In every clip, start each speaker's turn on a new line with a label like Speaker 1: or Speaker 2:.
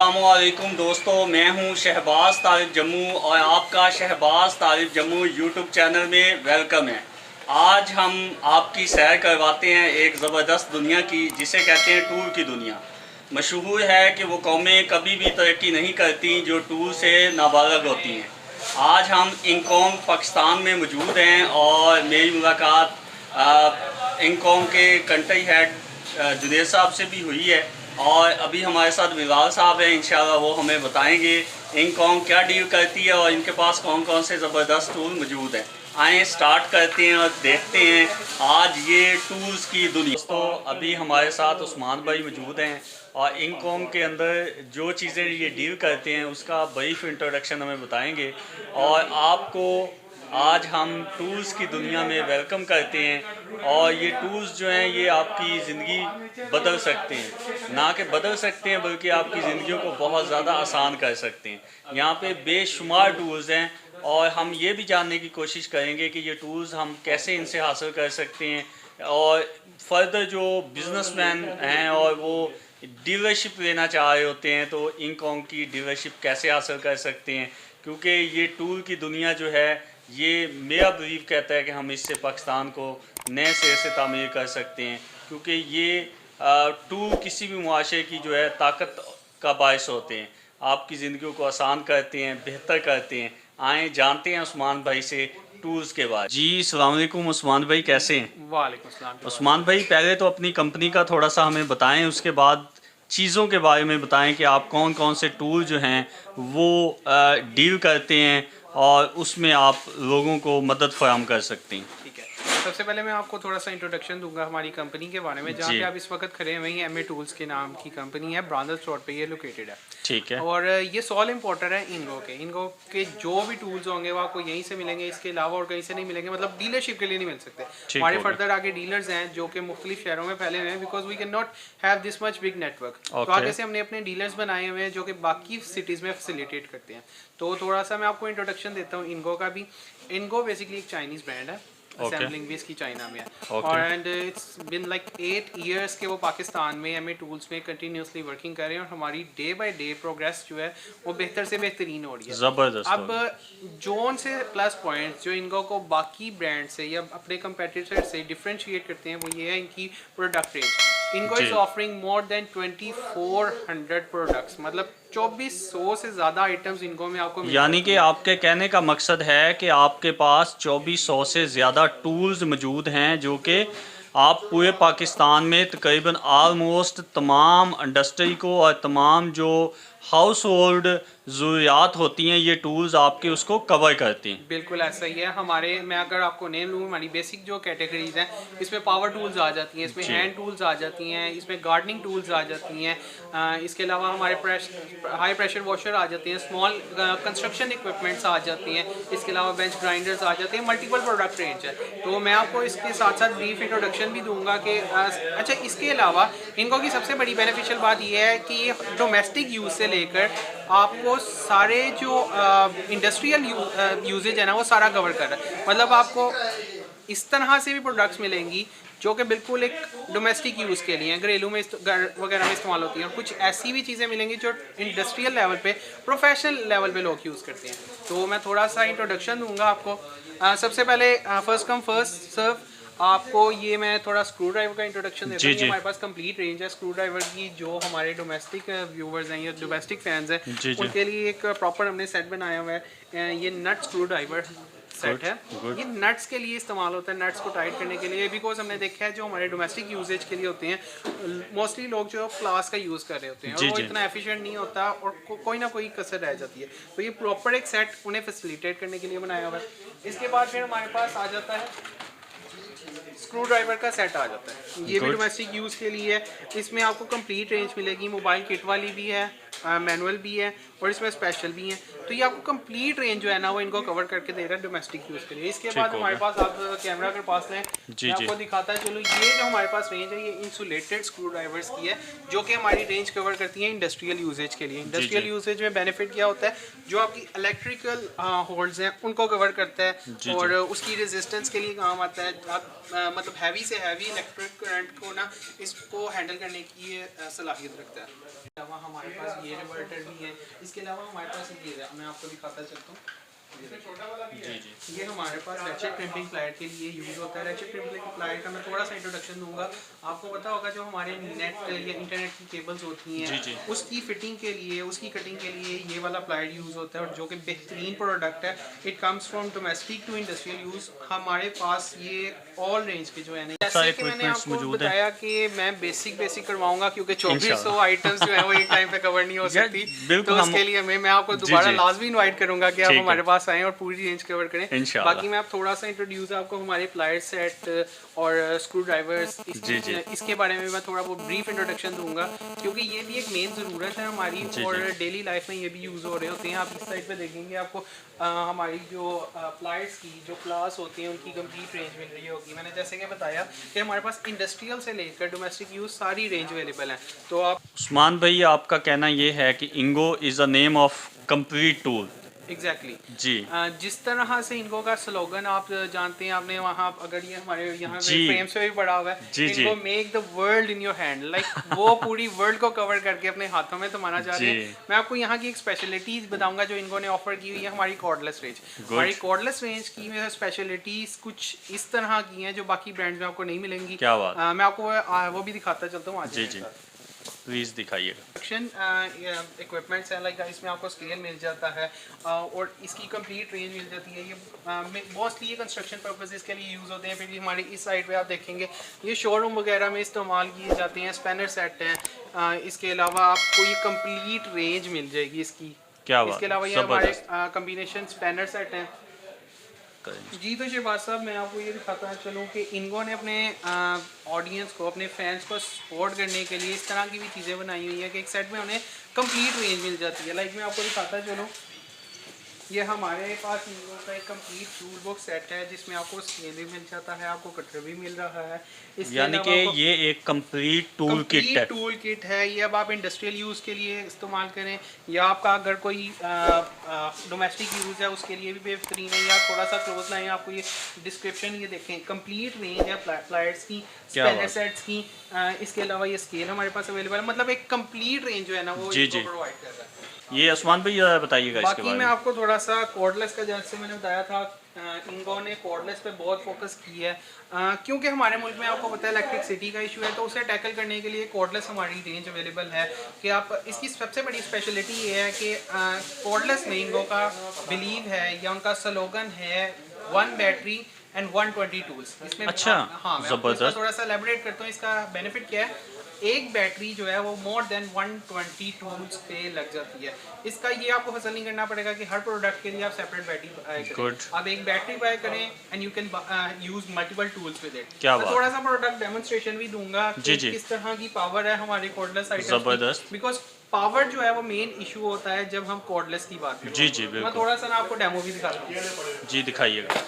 Speaker 1: अस्सलामुअलैकुम दोस्तों, मैं हूं शहबाज तारिफ जम्मू और आपका शहबाज तारिफ जम्मू यूट्यूब चैनल में वेलकम है। आज हम आपकी सैर करवाते हैं एक ज़बरदस्त दुनिया की, जिसे कहते हैं टूर की दुनिया। मशहूर है कि वो कौमें कभी भी तरक्की नहीं करती जो टूर से नाबालग होती हैं। आज हम इंकॉम पाकिस्तान में मौजूद हैं और मेरी मुलाकात इंकॉम के कंट्री हेड जुनेद साहब से भी हुई है और अभी हमारे साथ बिलाल साहब हैं। इंशाल्लाह वो हमें बताएंगे इंकॉम क्या डील करती है और इनके पास कौन कौन से ज़बरदस्त टूल मौजूद हैं। आए स्टार्ट करते हैं और देखते हैं आज ये टूल्स की दुनिया। तो अभी हमारे साथ उस्मान भाई मौजूद हैं और इंकॉम के अंदर जो चीज़ें ये डील करते हैं उसका ब्रीफ इंट्रोडक्शन हमें बताएंगे और आपको आज हम टूल्स की दुनिया में वेलकम करते हैं। और ये टूल्स जो हैं ये आपकी ज़िंदगी बदल सकते हैं, ना कि बदल सकते हैं बल्कि आपकी ज़िंदगियों को बहुत ज़्यादा आसान कर सकते हैं। यहाँ पे बेशुमार टूल्स हैं और हम ये भी जानने की कोशिश करेंगे कि ये टूल्स हम कैसे इनसे हासिल कर सकते हैं और फर्दर जो बिजनेसमैन हैं और वो डीलरशिप लेना चाह रहे होते हैं तो इंकॉम की डीलरशिप कैसे हासिल कर सकते हैं, क्योंकि ये टूल की दुनिया जो है ये मेरा बिलीव कहता है कि हम इससे पाकिस्तान को नए सिरे से तामीर कर सकते हैं, क्योंकि ये टूल किसी भी मुआशरे की जो है ताकत का बायस होते हैं, आपकी ज़िंदगी को आसान करते हैं, बेहतर करते हैं। आए जानते हैं उस्मान भाई से टूल्स के बारे। जी अस्सलाम वालेकुम उस्मान भाई, कैसे हैं?
Speaker 2: वालेकुम सलाम।
Speaker 1: उस्मान भाई पहले तो अपनी कंपनी का थोड़ा सा हमें बताएं, उसके बाद चीज़ों के बारे में बताएं कि आप कौन कौन से टूल जो हैं वो डील करते हैं और उसमें आप लोगों को मदद फराहम कर सकते हैं।
Speaker 2: ठीक है, सबसे पहले मैं आपको थोड़ा सा इंट्रोडक्शन दूंगा हमारी कंपनी के बारे में। जहाँ पे आप इस वक्त खड़े हैं वहीं एमए टूल्स के नाम की कंपनी है, ब्रांडर्स रोड पे ये लोकेटेड है।
Speaker 1: ठीक है।
Speaker 2: और ये सॉल इम्पोर्टर है इनगो के जो भी टूल्स होंगे वो आपको यहीं से मिलेंगे, इसके अलावा और कहीं से नहीं मिलेंगे, मतलब डीलरशिप के लिए नहीं मिल सकते। हमारे फर्दर आगे डीलर्स हैं जो कि मुख्तलिफ शहरों में फैले हुए हैं, because we can not have this much big network. तो आगे से हमने अपने डीलर्स बनाए हुए हैं जो कि बाकी सिटीज़ में फैसिलिटेट करते हैं। तो थोड़ा सा मैं आपको इंट्रोडक्शन देता हूँ इनगो का भी। इनगो बेसिकली एक चाइनीज़ ब्रांड है, असेंबलिंग भी इसकी चाइना में है। और and it's been like 8 years के वो पाकिस्तान में एमए टूल्स में कंटिन्यूसली वर्किंग कर रहे हैं और हमारी डे बाय डे प्रोग्रेस जो है वो बेहतर से बेहतरीन हो रही है।
Speaker 1: ज़बरदस्त।
Speaker 2: अब जोन से प्लस पॉइंट्स जो इनको को बाकी ब्रांड से या अपने कंपेटिटर से डिफरेंशिएट करते हैं वो ये है इनकी प्रोडक्ट रेंज। इनको is offering more than 2400 products, मतलब 2400 से ज़्यादा आइटम्स इनको में आपको,
Speaker 1: यानी कि आपके कहने का मकसद है कि आपके पास 2400 से ज़्यादा टूल्स मौजूद हैं जो कि आप पूरे पाकिस्तान में तकरीबन आलमोस्ट तमाम इंडस्ट्री को और तमाम जो हाउस होल्ड ज़रूरियात होती हैं ये टूल्स आपके उसको कवर करती हैं।
Speaker 2: बिल्कुल ऐसा ही है। हमारे मैं अगर आपको नेम लूँ, हमारी बेसिक जो कैटेगरीज हैं इसमें पावर टूल्स आ जाती हैं, इसमें हैंड टूल्स आ जाती हैं, इसमें गार्डनिंग टूल्स आ जाती हैं, इसके अलावा हमारे हाई प्रेशर वॉशर आ जाती हैं, स्मॉल कंस्ट्रक्शन इक्विपमेंट्स आ जाती हैं, इसके अलावा बेंच ग्राइंडर्स आ जाते हैं, मल्टीपल प्रोडक्ट रेंज है। तो मैं आपको इसके साथ साथ ब्रीफ इंट्रोडक्शन भी दूंगा कि अच्छा, इसके अलावा इनको की सबसे बड़ी बेनिफिशियल बात यह है कि ये डोमेस्टिक यूज़ से लेकर आपको सारे जो इंडस्ट्रियल यूजेज है ना वो सारा कवर कर रहा है। मतलब आपको इस तरह से भी प्रोडक्ट्स मिलेंगी जो कि बिल्कुल एक डोमेस्टिक यूज़ के लिए घरेलू में वगैरह में इस्तेमाल होती हैं, और कुछ ऐसी भी चीज़ें मिलेंगी जो इंडस्ट्रियल लेवल पे, प्रोफेशनल लेवल पे लोग यूज़ करते हैं। तो मैं थोड़ा सा इंट्रोडक्शन दूंगा आपको। सबसे पहले फर्स्ट कम फर्स्ट सर्व आपको ये मैं थोड़ा स्क्रू ड्राइवर का इंट्रोडक्शन देता हूँ। हमारे पास कंप्लीट रेंज है स्क्रू ड्राइवर की। जो हमारे डोमेस्टिक व्यूवर्स हैं या डोमेस्टिक फैंस हैं उनके लिए एक प्रॉपर हमने सेट बनाया हुआ है। ये नट स्क्रू ड्राइवर सेट है। ये नट्स के लिए इस्तेमाल होता है, नट्स को टाइट करने के लिए, बिकॉज हमने देखा है जो हमारे डोमेस्टिक यूजेज के लिए होते हैं मोस्टली लोग जो फ्लास का यूज़ कर रहे होते हैं और वो इतना एफिशिएंट नहीं होता और कोई ना कोई कसर रह जाती है। तो ये प्रॉपर एक सेट उन्हें फैसिलिटेट करने के लिए बनाया हुआ है। इसके बाद फिर हमारे पास आ जाता है स्क्रू ड्राइवर का सेट आ जाता है। ये भी डोमेस्टिक यूज़ के लिए है। इसमें आपको कंप्लीट रेंज मिलेगी, मोबाइल किट वाली भी है, मैनुअल भी है और इसमें स्पेशल भी है। तो ये आपको कंप्लीट रेंज जो है ना वो इनको कवर करके दे रहा है डोमेस्टिक यूज़ के लिए। इसके बाद हमारे पास आप कैमरा के पास लें, मैं आपको दिखाता है। चलो, ये जो हमारे पास रेंज है ये इंसुलेटेड स्क्रू ड्राइवर्स की है जो कि हमारी रेंज कवर करती है इंडस्ट्रियल यूजेज के लिए। इंडस्ट्रियल यूजेज में बेनिफिट क्या होता है, जो आपकी इलेक्ट्रिकल होल्ड्स हैं उनको कवर करता है और उसकी रेजिस्टेंस के लिए काम आता है। आप मतलब हैवी से हैवी इलेक्ट्रिक करंट को ना इसको हैंडल करने की सलाहियत रखता है। अलावा हमारे पास ये रिवर्टर भी है। इसके अलावा हमारे पास एक चीज़ है, मैं आपको दिखाता चलता हूँ। ये हमारे पास रेचेट क्रिम्पिंग प्लायर के लिए यूज़ होता है। रेचेट क्रिम्पिंग प्लायर का मैं थोड़ा सा इंट्रोडक्शन दूंगा। आपको पता होगा जो हमारे नेट या इंटरनेट की केबल्स होती हैं उसकी फिटिंग के लिए, उसकी कटिंग के लिए ये वाला प्लायर यूज़ होता है, और जो कि बेहतरीन प्रोडक्ट है। It comes from domestic to industrial use. हमारे पास ये ऑल रेंज के जो है ना, जैसे कि मैंने आपको बताया कि मैं बेसिक करवाऊंगा क्योंकि 2400 आइटम्स जो है वो एक टाइम पे कवर नहीं हो सकती। तो उसके लिए मैं आपको दोबारा लाजमी इनवाइट करूंगा कि आप हमारे पास आएँ और पूरी रेंज कवर करें। बाकी मैं आप थोड़ा सा इंट्रोड्यूस आपको हमारे प्लायर सेट और स्क्रू ड्राइवर्स इसके बारे में मैं थोड़ा बहुत ब्रीफ इंट्रोडक्शन दूंगा, क्योंकि ये भी एक मेन ज़रूरत है हमारी और डेली लाइफ में ये भी यूज़ हो रहे होते हैं। आप इस साइड पे देखेंगे आपको हमारी जो प्लायर्स की जो क्लास होती हैं उनकी कंप्लीट रेंज मिल रही होगी। मैंने जैसे कि बताया कि हमारे पास इंडस्ट्रियल से लेकर डोमेस्टिक यूज़ सारी रेंज अवेलेबल है। तो आप
Speaker 1: उस्मान भाई, आपका कहना ये है कि ingo is a name of complete tool.
Speaker 2: Exactly
Speaker 1: जी।
Speaker 2: जिस तरह से इनको का स्लोगन आप जानते हैं, आपने वहाँ अगर ये हमारे यहाँ फ्रेम्स पे भी पड़ा हुआ है, इनको make the world in your hand, like वो पूरी वर्ल्ड को कवर करके अपने हाथों में थमाना चाह रहे हैं। मैं आपको यहाँ की एक स्पेशलिटीज बताऊंगा जो इनको ने ऑफर की हुई है, हमारी कॉर्डलेस रेंज। हमारी कॉर्डलेस रेंज की स्पेशलिटीज कुछ इस तरह की हैं जो बाकी ब्रांड में आपको नहीं मिलेंगी।
Speaker 1: क्या बात।
Speaker 2: मैं आपको वो भी दिखाता चलता हूँ आज।
Speaker 1: जी प्लीज़ दिखाइएगा।
Speaker 2: इक्विपमेंट्स है, लाइक इसमें आपको स्केल मिल जाता है और इसकी कंप्लीट रेंज मिल जाती है। ये मोस्टली ये कंस्ट्रक्शन पर्पसेस के लिए यूज़ होते हैं। फिर भी हमारे इस साइड पे आप देखेंगे ये शोरूम वगैरह में इस्तेमाल किए जाते हैं। स्पैनर सेट हैं। इसके अलावा आपको ये कंप्लीट रेंज मिल जाएगी इसकी।
Speaker 1: क्या बात।
Speaker 2: इसके अलावा ये हमारे कम्बिनेशन स्पैनर सेट हैं। जी तो शहबाज साहब, मैं आपको ये दिखाता चलूँ कि इनको ने अपने ऑडियंस को, अपने फैंस को सपोर्ट करने के लिए इस तरह की भी चीज़ें बनाई हुई है कि एक सेट में उन्हें कंप्लीट रेंज मिल जाती है। लाइक मैं आपको दिखाता चलूँ, ये हमारे पास इनको का एक कंप्लीट टूल बॉक्स सेट है जिसमें आपको स्केल भी मिल जाता है, आपको कटर भी मिल रहा है।
Speaker 1: यानी कि ये एक कंप्लीट टूल
Speaker 2: किट है। ये अब आप इंडस्ट्रियल यूज़ के लिए इस्तेमाल करें या आपका अगर कोई डोमेस्टिक यूज़ है उसके लिए भी बेहतरीन है। या थोड़ा सा क्लोज लाएं, आपको ये डिस्क्रिप्शन ये देखें, कंप्लीट रेंज है प्लायर्स की, स्पैनर सेट्स की। इसके अलावा ये स्केल हमारे पास अवेलेबल है। मतलब एक कंप्लीट रेंज जो है ना वो प्रोवाइड कर रहा है।
Speaker 1: ये उस्मान भाई बताइएगा इसके बारे में।
Speaker 2: मैं आपको थोड़ा सा कॉर्डलेस का, जैसे मैंने बताया था, इनको ने कॉर्डलेस पे बहुत फोकस की है क्योंकि हमारे मुल्क में आपको पता है इलेक्ट्रिसिटी का इशू है। तो उसे टैकल करने के लिए कॉर्डलेस हमारी रेंज अवेलेबल है कि आप इसकी सबसे बड़ी स्पेशलिटी ये है कि कॉर्डलेस में इनको का बिलीव है या उनका स्लोगन है 1 बैटरी एंड 120 टूल्स। इसमें
Speaker 1: अच्छा,
Speaker 2: हाँ, मैं
Speaker 1: जबरदस्त।
Speaker 2: थोड़ा सा एलैबोरेट करता हूँ। इसका बेनिफिट क्या है, एक बैटरी जो है वो मोर देन 120 टूल्स पे लग जाती है। इसका ये आपको हासिल नहीं करना पड़ेगा कि हर प्रोडक्ट के लिए आप सेपरेट बैटरी बाय करें। आप एक बैटरी बाय करें and you can use multiple tools with it. मैं थोड़ा सा प्रोडक्ट डेमोन्स्ट्रेशन भी दूंगा कि किस तरह की पावर है हमारी कॉर्डलेस आइटम्स की, बिकॉज पावर जो है वो मेन इशू होता है जब हम कॉर्डलेस की बात करते हैं। मैं थोड़ा सा ना आपको डेमो भी दिखाता हूँ।
Speaker 1: जी दिखाइएगा।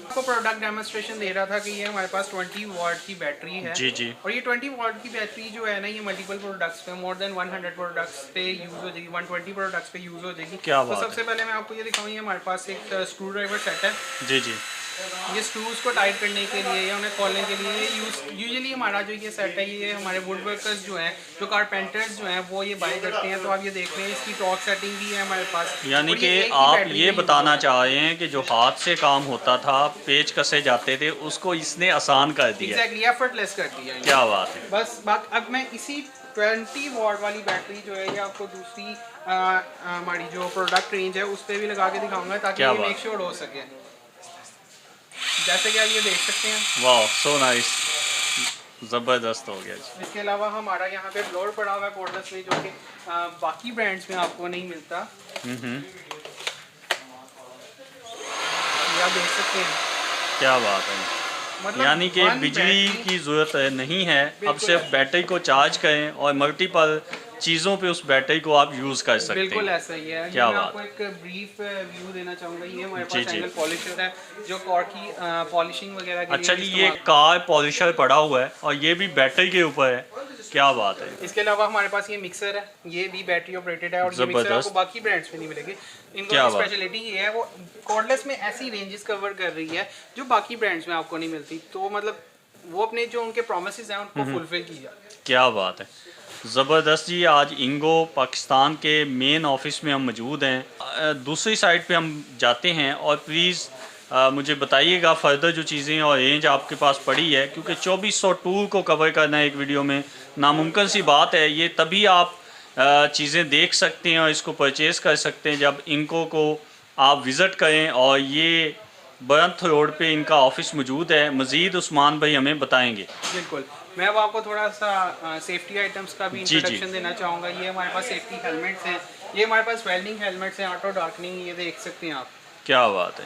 Speaker 2: आपको प्रोडक्ट डेमोन्स्ट्रेशन दे रहा था कि ये हमारे पास 20 वाट की बैटरी है।
Speaker 1: जी।
Speaker 2: और ये 20 वाट की बैटरी जो है ना, ये मल्टीपल प्रोडक्ट्स पे, मोर देन 100 प्रोडक्ट्स पे यूज़ हो जाएगी, 120 प्रोडक्ट्स पे यूज़ हो जाएगी।
Speaker 1: क्या
Speaker 2: तो सबसे पहले मैं आपको ये दिखाऊँ, ये हमारे पास एक स्क्रू ड्राइवर सेट है।
Speaker 1: जी।
Speaker 2: ये स्क्रूज को टाइट करने के लिए या उन्हें खोलने के लिए यूजुअली हमारा जो ये सेट है, ये हमारे वुड वर्कर्स जो हैं, जो कारपेंटर्स जो हैं, वो ये बाय करते हैं। तो आप ये देख रहे हैं इसकी टॉर्क सेटिंग भी है हमारे पास।
Speaker 1: यानी कि आप ये बताना चाह रहे हैं कि जो हाथ से काम होता था, पेच कसे जाते थे, उसको इसने आसान कर दिया।
Speaker 2: एग्जैक्टली, एफर्टलेस कर दिया।
Speaker 1: क्या बात है।
Speaker 2: बस बात, अब मैं इसी 20 वाट वाली बैटरी जो है ये आपको दूसरी हमारी जो प्रोडक्ट रेंज है उस पर भी लगा के दिखाऊंगा ताकि ये मेक श्योर हो सके। जैसे कि आप ये देख सकते हैं।
Speaker 1: वाह, सो नाइस, ज़बरदस्त हो गया।
Speaker 2: इसके अलावा हमारा यहाँ पे ब्लोअर पड़ा हुआ है कॉर्डलेस में, जो कि बाकी ब्रांड्स में आपको नहीं मिलता। ये आप देख सकते हैं।
Speaker 1: क्या बात है। मतलब यानी कि बिजली की ज़रूरत नहीं है, अब सिर्फ बैटरी को चार्ज करें और मल्टीपल चीज़ों पे उस बैटरी को आप यूज़ कर सकते हैं।
Speaker 2: बिल्कुल ऐसा ही है।
Speaker 1: क्या
Speaker 2: मैं आपको एक ब्रीफ व्यू देना चाहूँगा। ये हमारे पास एंगल पॉलिशर है जो कार की पॉलिशिंग वगैरह के लिए।
Speaker 1: अच्छा जी, ये कार पॉलिशर पड़ा हुआ है और ये भी बैटरी के ऊपर है। क्या बात है।
Speaker 2: इसके अलावा हमारे पास ये मिक्सर है, ये भी बैटरी ऑपरेटेड है और ये मिक्सर आपको बाकी ब्रांड्स में नहीं मिलेगी। इनको स्पेशलिटी ये है, वो कॉर्डलेस में ऐसी रेंजेस कवर कर रही है जो बाकी ब्रांड्स में आपको नहीं मिलती। तो मतलब वो अपने जो उनके प्रोमिसेस हैं उनको फुलफिल किया।
Speaker 1: क्या बात है। ज़बरदस्त जी। आज इंगो पाकिस्तान के मेन ऑफिस में हम मौजूद हैं। दूसरी साइड पे हम जाते हैं और प्लीज़ मुझे बताइएगा फर्दर जो चीज़ें और रेंज आपके पास पड़ी है, क्योंकि 2400 टूल को कवर करना एक वीडियो में नामुमकिन सी बात है। ये तभी आप चीज़ें देख सकते हैं और इसको परचेज़ कर सकते हैं जब इंको को आप विज़िट करें। और ये बरंथ रोड पे इनका ऑफिस मौजूद है। मज़ीद उस्मान भाई हमें बताएंगे।
Speaker 2: बिल्कुल। मैं अब आपको थोड़ा सा सेफ्टी आइटम्स का भी
Speaker 1: जी, जी।
Speaker 2: इंट्रोडक्शन देना चाहूँगा। ये हमारे पास सेफ्टी हेलमेट्स हैं, ये हमारे पास वेल्डिंग हेलमेट्स हैं, ऑटो डार्कनिंग, ये देख सकते हैं आप।
Speaker 1: क्या बात है।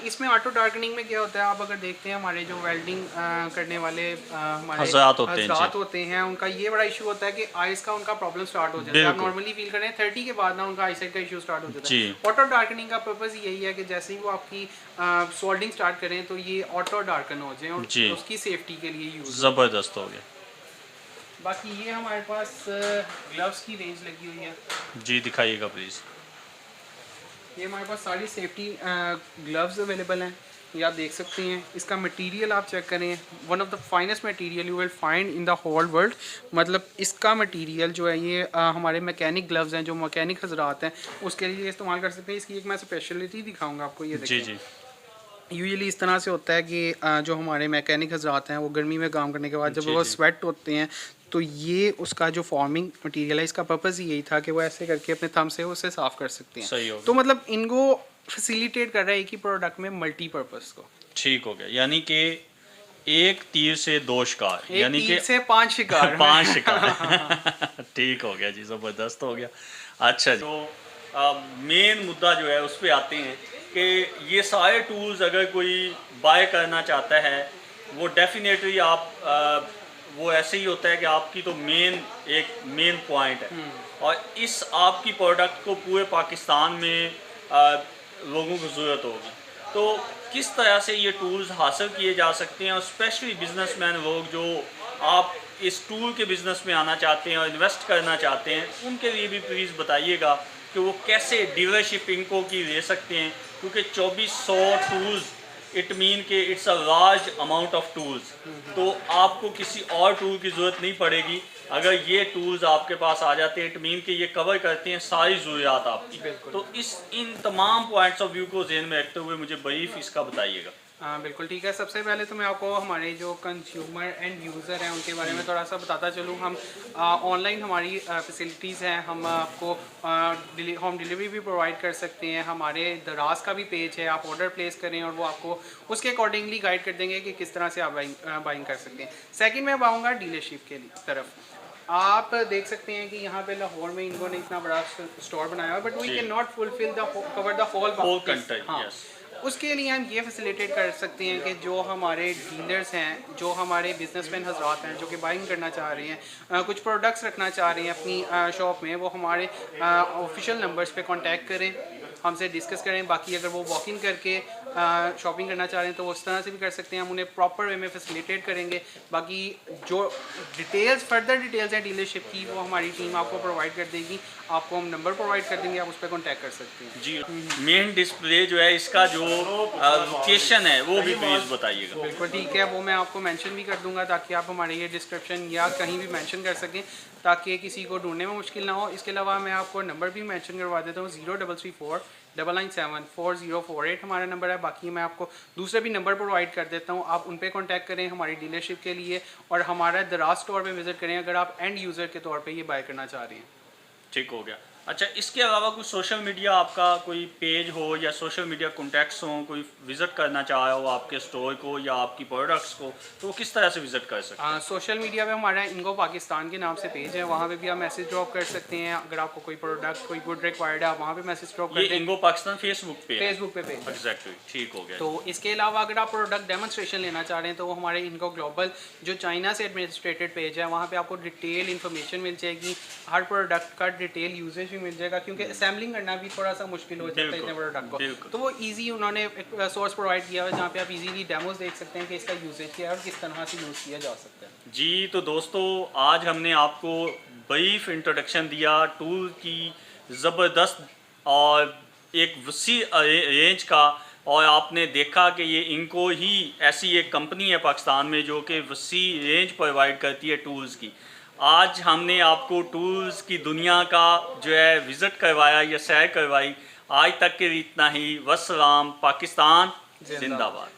Speaker 2: इसमें ऑटो डार्कनिंग में क्या होता है, आप अगर देखते हैं हमारे जो वेल्डिंग करने वाले हमारे
Speaker 1: हज़रात होते हैं,
Speaker 2: हज़रात
Speaker 1: जी।
Speaker 2: होते हैं, उनका ये बड़ा इशू होता है कि आइस का उनका प्रॉब्लम स्टार्ट हो जाता है। आप
Speaker 1: बिल्कुल।
Speaker 2: नॉर्मली फील करें 30 के बाद ना उनका आईसाइट का इशू स्टार्ट हो जाता
Speaker 1: जी।
Speaker 2: है। ऑटो डार्कनिंग का पर्पज़ यही है कि जैसे ही वो आपकी सोल्डिंग स्टार्ट करें तो ये ऑटो डार्कन हो जाए और
Speaker 1: जी।
Speaker 2: उसकी सेफ्टी के लिए यूज़।
Speaker 1: ज़बरदस्त हो गया।
Speaker 2: बाकी ये हमारे पास ग्लव्स की रेंज लगी हुई है।
Speaker 1: जी दिखाइएगा प्लीज़।
Speaker 2: ये हमारे पास सारी सेफ्टी ग्लव्स अवेलेबल हैं, ये आप देख सकते हैं। इसका मटेरियल आप चेक करें, one of the finest material you will find in the whole world. मतलब इसका मटेरियल जो है ये हमारे मैकेनिक ग्लव्स हैं, जो मैकेनिक हजरात हैं उसके लिए इस्तेमाल कर सकते हैं। इसकी एक मैं स्पेशलिटी दिखाऊंगा आपको। ये
Speaker 1: जी,
Speaker 2: देखिए,
Speaker 1: जी।
Speaker 2: यूजुअली इस तरह से होता है कि जो हमारे मैकेनिक हजरात हैं वो गर्मी में काम करने के बाद जब
Speaker 1: जी,
Speaker 2: वो
Speaker 1: जी।
Speaker 2: स्वेट होते हैं तो ये उसका जो फॉर्मिंग मटेरियल है, इसका पर्पज़ यही था कि वो ऐसे करके अपने थंब से उसे साफ़ कर सकते हैं।
Speaker 1: सही हो
Speaker 2: तो
Speaker 1: गया।
Speaker 2: मतलब इनको फैसिलिटेट कर रहा है एक ही प्रोडक्ट में मल्टीपर्पज़ को।
Speaker 1: ठीक हो गया, यानी कि एक तीर से दो शिकार,
Speaker 2: एक
Speaker 1: यानी कि
Speaker 2: तीर से 5 शिकार।
Speaker 1: 5 शिकार। ठीक हो गया जी, ज़बरदस्त हो गया। अच्छा जी, तो मेन मुद्दा जो है उस पे आते हैं कि ये सारे टूल्स अगर कोई बाय करना चाहता है वो डेफिनेटली आप वो ऐसे ही होता है कि आपकी तो मेन पॉइंट है और इस आपकी प्रोडक्ट को पूरे पाकिस्तान में लोगों को ज़रूरत होगी। तो किस तरह से ये टूल्स हासिल किए जा सकते हैं और स्पेशली बिजनेसमैन लोग जो आप इस टूल के बिज़नेस में आना चाहते हैं और इन्वेस्ट करना चाहते हैं, उनके लिए भी प्लीज़ बताइएगा कि वो कैसे डीलरशिप इनको की ले सकते हैं, क्योंकि 2400 टूल्स इट मीन के it's a large amount of tools. तो आपको किसी और टूल की ज़रूरत नहीं पड़ेगी। अगर ये टूल्स आपके पास आ जाते हैं इट मीन कि ये कवर करते हैं सारी ज़रूरियात आपकी। तो इन तमाम पॉइंट्स ऑफ व्यू को ज़हन में रखते हुए मुझे ब्रीफ इसका बताइएगा।
Speaker 2: हाँ बिल्कुल ठीक है। सबसे पहले तो मैं आपको हमारे जो कंज्यूमर एंड यूज़र हैं उनके बारे में थोड़ा सा बताता चलूँ। हम ऑनलाइन हमारी फैसिलिटीज़ हैं, हम आपको होम डिलीवरी भी प्रोवाइड कर सकते हैं। हमारे दराज का भी पेज है, आप ऑर्डर प्लेस करें और वो आपको उसके अकॉर्डिंगली गाइड कर देंगे कि किस तरह से आप बाइंग कर सकते हैं। सेकेंड मैं आऊँगा डीलरशिप के तरफ। आप देख सकते हैं कि यहाँ पे लाहौर में इन्होंने इतना बड़ा स्टोर बनाया हुआ, but we can not fulfil the cover the whole
Speaker 1: country.
Speaker 2: हाँ, उसके लिए हम ये फैसिलिटेट कर सकते हैं कि जो हमारे डीलर्स हैं, जो हमारे बिजनेसमैन हजरात हैं जो कि बाइंग करना चाह रहे हैं, कुछ प्रोडक्ट्स रखना चाह रहे हैं अपनी शॉप में, वो हमारे ऑफिशियल नंबर्स पे कांटेक्ट करें, हमसे डिस्कस करें। बाकी अगर वो वॉक इन करके शॉपिंग करना चाह रहे हैं तो वो उस तरह से भी कर सकते हैं, हम उन्हें प्रॉपर वे में फैसिलिटेट करेंगे। बाकी जो फर्दर डिटेल्स हैं डीलरशिप की वो हमारी टीम आपको प्रोवाइड कर देगी, आपको हम नंबर प्रोवाइड कर देंगे, आप उस पर कॉन्टैक्ट कर सकते हैं।
Speaker 1: जी, मेन डिस्प्ले जो है इसका जो लोकेशन है वो भी प्लीज़ बताइएगा।
Speaker 2: बिल्कुल ठीक है, वो मैं आपको मेंशन भी कर दूंगा ताकि आप हमारे ये डिस्क्रिप्शन या कहीं भी मेंशन कर सकें ताकि किसी को ढूंढने में मुश्किल ना हो। इसके अलावा मैं आपको नंबर भी मेंशन करवा देता हूँ, 0339974048 हमारा नंबर है। बाकी मैं आपको दूसरे भी नंबर प्रोवाइड कर देता हूँ, आप उन पर कॉन्टैक्ट करें हमारी डीलरशिप के लिए और हमारा दराज स्टोर पे विज़िट करें अगर आप एंड यूज़र के तौर पे ये बाय करना चाह रहे हैं।
Speaker 1: ठीक हो गया। अच्छा, इसके अलावा कुछ सोशल मीडिया आपका कोई पेज हो या सोशल मीडिया कॉन्टैक्ट्स हो, कोई विज़िट करना चाह रहा हो आपके स्टोर को या आपकी प्रोडक्ट्स को, तो वो किस तरह से विज़िट कर सकते हैं?
Speaker 2: सोशल मीडिया पे हमारा इंगो पाकिस्तान के नाम से पेज है, वहाँ पे भी आप मैसेज ड्रॉप कर सकते हैं। अगर आपको कोई प्रोडक्ट कोई गुड रिक्वायर्ड है आप वहाँ पे मैसेज ड्रॉप कर
Speaker 1: ये
Speaker 2: दें।
Speaker 1: इंगो पाकिस्तान फेसबुक पे
Speaker 2: पेज
Speaker 1: एग्जैक्टली। ठीक हो गया।
Speaker 2: तो इसके अलावा अगर आप प्रोडक्ट डेमोन्स्ट्रेशन लेना चाह रहे हैं तो वो हमारे इनको ग्लोबल जो चाइना से एडमिनिस्ट्रेटेड पेज है वहाँ पे आपको डिटेल इन्फॉर्मेशन मिल जाएगी, हर प्रोडक्ट का डिटेल यूजेज भी मिल जाएगा, क्योंकि असेंबलिंग करना भी थोड़ा सा मुश्किल हो जाता है इतने प्रोडक्ट को। तो वो इजी उन्होंने एक सोर्स प्रोवाइड किया है जहाँ पे आप इजीली डेमोज देख सकते हैं कि इसका यूजेज क्या है और किस तरह से यूज़ किया जा सकता है।
Speaker 1: जी, तो दोस्तों आज हमने आपको ब्रीफ इंट्रोडक्शन दिया टूल की ज़बरदस्त और एक वसी रेंज का, और आपने देखा कि ये इनको ही ऐसी एक कंपनी है पाकिस्तान में जो कि वसी रेंज प्रोवाइड करती है टूल्स की। आज हमने आपको टूल्स की दुनिया का जो है विज़िट करवाया या सैर करवाई। आज तक के लिए इतना ही। वस्सलाम। पाकिस्तान जिंदाबाद।